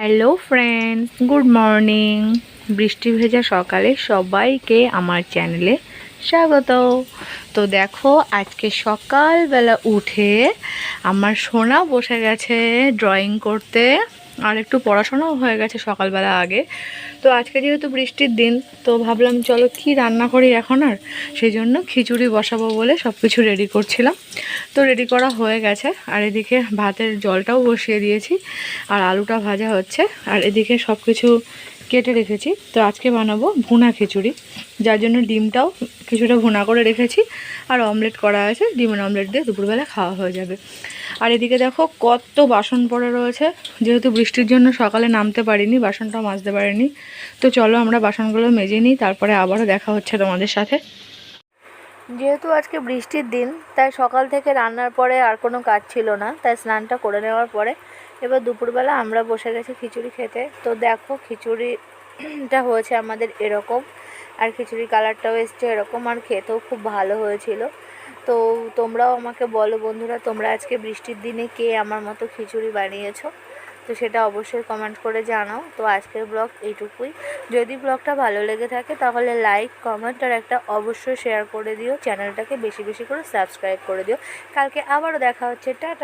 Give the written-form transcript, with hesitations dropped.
Hello friends, good morning. বৃষ্টি ভেজা সকালে সবাইকে আমার চ্যানেলে স্বাগত। তো দেখো, আজকে সকালবেলা উঠে আমার সোনা বসে গেছে ড্রয়িং করতে, আর একটু পড়াশোনাও হয়ে গেছে সকালবেলা আগে। তো আজকে যেহেতু বৃষ্টির দিন, তো ভাবলাম চলো কি রান্না করি এখন, আর সেই জন্য খিচুড়ি বসাবো বলে সব কিছু রেডি করছিলাম। তো রেডি করা হয়ে গেছে, আর এদিকে ভাতের জলটাও বসিয়ে দিয়েছি, আর আলুটা ভাজা হচ্ছে, আর এদিকে সব কিছু কেটে রেখেছি। তো আজকে বানাবো ভুনা খিচুড়ি, যার জন্য ডিমটাও কিছুটা ভুনা করে রেখেছি, আর অমলেট করা আছে, ডিমের অমলেট দিয়ে দুপুরবেলা খাওয়া হয়ে যাবে। আর এদিকে দেখো কত বাসন পড়ে রয়েছে, যেহেতু বৃষ্টির জন্য সকালে নামতে পারিনি, বাসনটাও মাজতে পারিনি। তো চলো আমরা বাসনগুলো মেজে নিই, তারপরে আবারও দেখা হচ্ছে তোমাদের সাথে। যেহেতু আজকে বৃষ্টির দিন, তাই সকাল থেকে রান্নার পরে আর কোনো কাজ ছিল না, তাই স্নানটা করে নেওয়ার পরে এবার দুপুরবেলা আমরা বসে গেছি খিচুড়ি খেতে। তো দেখো খিচুড়িটা হয়েছে আমাদের এরকম, আর খিচুড়ির কালারটাও এসছে এরকম, আর খেতেও খুব ভালো হয়েছিল। তো তোমরাও আমাকে বলো বন্ধুরা, তোমরা আজকে বৃষ্টির দিনে কে আমার মতো খিচুড়ি বানিয়েছো, তো সেটা অবশ্যই কমেন্ট করে জানাও। তো আজকের ব্লগ এইটুকুই। যদি ব্লগটা ভালো লেগে থাকে তাহলে লাইক, কমেন্ট আর একটা অবশ্যই শেয়ার করে দিও। চ্যানেলটাকে বেশি বেশি করে সাবস্ক্রাইব করে দিও। কালকে আবারও দেখা হচ্ছে, টাটা।